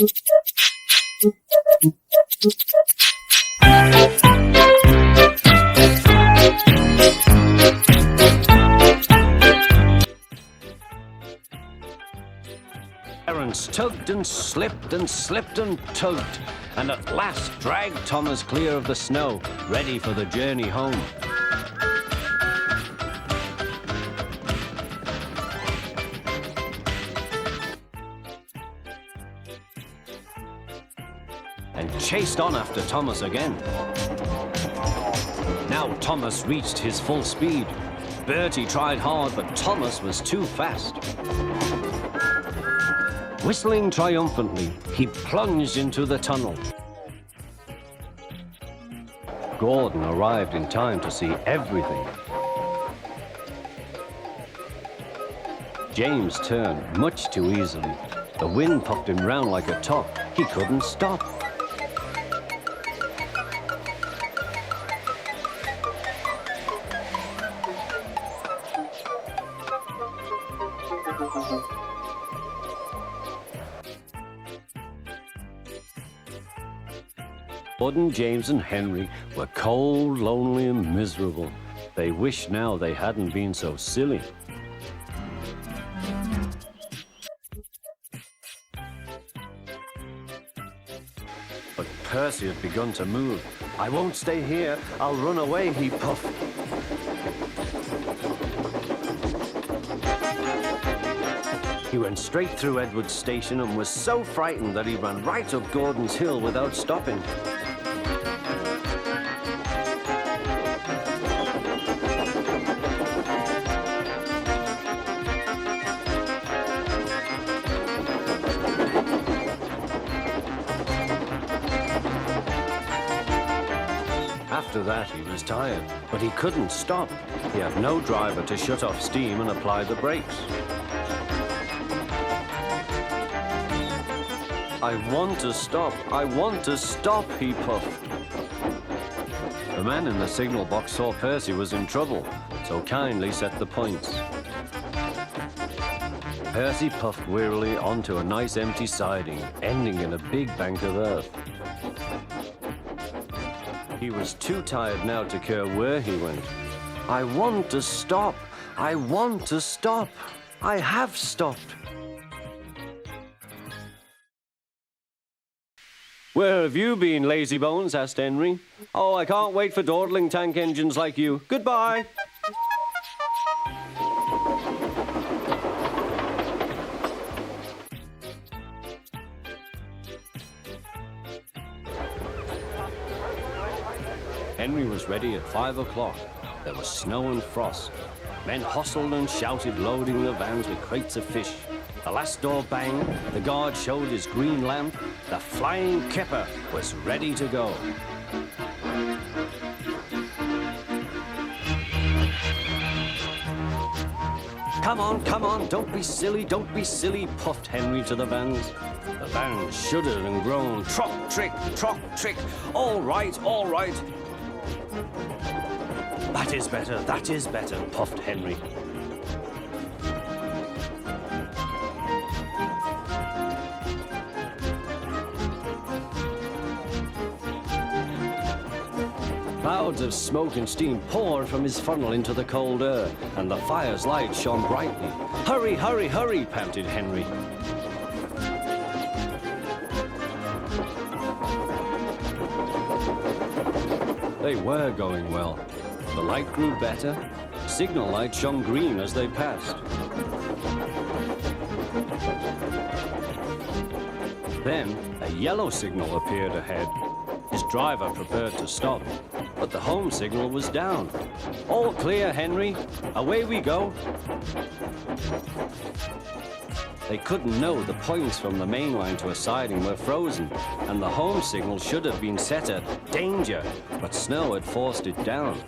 Terence tugged and slipped and slipped and tugged, and at last dragged Thomas clear of the snow, ready for the journey home. And chased on after Thomas again. Now Thomas reached his full speed. Bertie tried hard, but Thomas was too fast. Whistling triumphantly, he plunged into the tunnel. Gordon arrived in time to see everything. James turned much too easily. The wind puffed him round like a top. He couldn't stop. Gordon, James and Henry were cold, lonely and miserable. They wished now they hadn't been so silly. But Percy had begun to move. "I won't stay here. I'll run away," he puffed. He went straight through Edward's station and was so frightened that he ran right up Gordon's hill without stopping. After that, he was tired, but he couldn't stop. He had no driver to shut off steam and apply the brakes. "I want to stop, I want to stop," he puffed. The man in the signal box saw Percy was in trouble, so kindly set the points. Percy puffed wearily onto a nice empty siding, ending in a big bank of earth. He was too tired now to care where he went. "I want to stop, I want to stop, I have stopped." "Where have you been, lazy bones?" asked Henry. "Oh, I can't wait for dawdling tank engines like you. Goodbye." Henry was ready at 5 o'clock. There was snow and frost. Men hustled and shouted, loading the vans with crates of fish. The last door banged, the guard showed his green lamp. The flying kipper was ready to go. Come on, don't be silly, puffed Henry to the vans. The vans shuddered and groaned, trock, trick, all right. That is better, puffed Henry. Clouds of smoke and steam poured from his funnel into the cold air, and the fire's light shone brightly. Hurry, panted Henry. They were going well. The light grew better. Signal light shone green as they passed. Then a yellow signal appeared ahead. His driver prepared to stop, but the home signal was down. "All clear, Henry. Away we go." They couldn't know the points from the main line to a siding were frozen, and the home signal should have been set at danger, but snow had forced it down.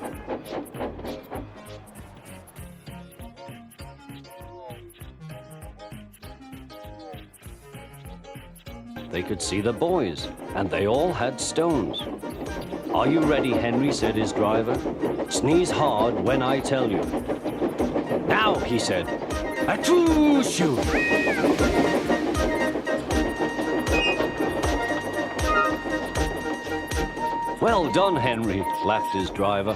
They could see the boys, and they all had stones. "Are you ready, Henry?" said his driver. "Sneeze hard when I tell you." "Now," he said. "Achoo, shoo!" Well done, Henry, laughed his driver.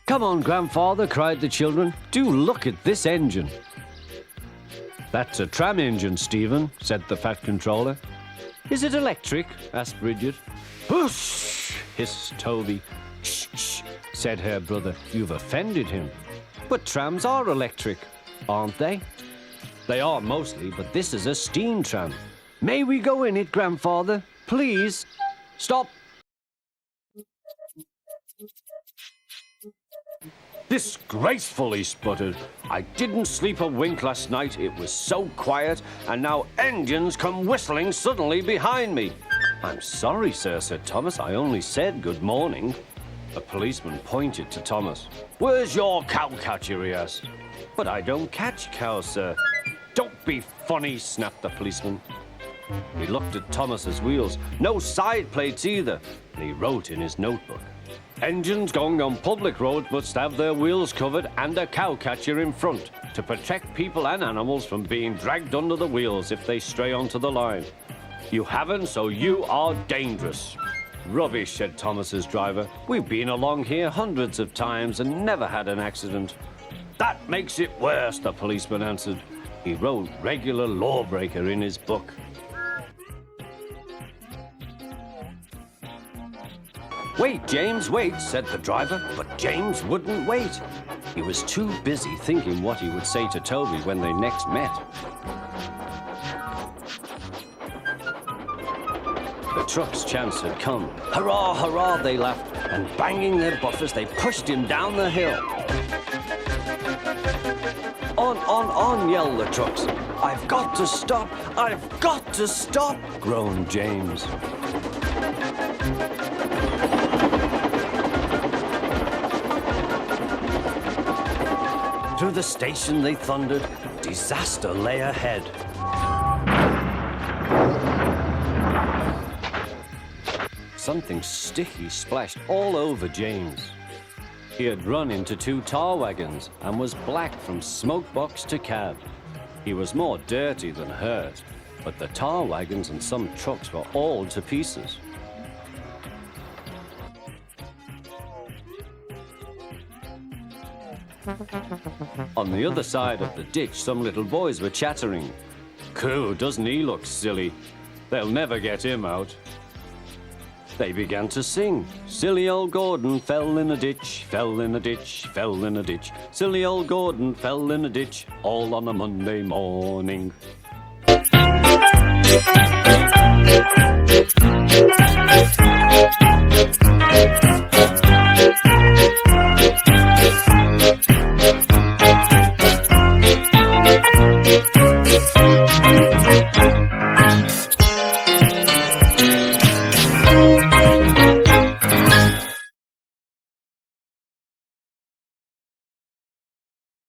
Come on, Grandfather, cried the children. Do look at this engine. That's a tram engine, Stephen, said the Fat Controller. Is it electric? Asked Bridget. Whoosh! Hissed Toby. Shh, shh, said her brother. You've offended him. But trams are electric, aren't they? They are mostly, but this is a steam tram. May we go in it, Grandfather? Please? Stop! Disgraceful, he sputtered. I didn't sleep a wink last night. It was so quiet, and now engines come whistling suddenly behind me. I'm sorry, sir, said Thomas. I only said good morning. A policeman pointed to Thomas. Where's your cowcatcher, he asked. But I don't catch cows, sir. Don't be funny, snapped the policeman. He looked at Thomas's wheels. No side plates either, and he wrote in his notebook. Engines going on public roads must have their wheels covered and a cowcatcher in front to protect people and animals from being dragged under the wheels if they stray onto the line. You haven't, so you are dangerous. Rubbish, said Thomas's driver. We've been along here hundreds of times and never had an accident. That makes it worse, the policeman answered. He wrote regular lawbreaker in his book. Wait, James, wait, said the driver, but James wouldn't wait. He was too busy thinking what he would say to Toby when they next met. The truck's chance had come. Hurrah, hurrah, they laughed, and banging their buffers, they pushed him down the hill. On, yelled the trucks. I've got to stop, I've got to stop, groaned James. Through the station they thundered. Disaster lay ahead. Something sticky splashed all over James. He had run into 2 tar wagons and was black from smoke box to cab. He was more dirty than hurt, but the tar wagons and some trucks were all to pieces. On the other side of the ditch, some little boys were chattering. Cool, doesn't he look silly? They'll never get him out. They began to sing. Silly old Gordon fell in a ditch, fell in a ditch, fell in a ditch. Silly old Gordon fell in a ditch, all on a Monday morning.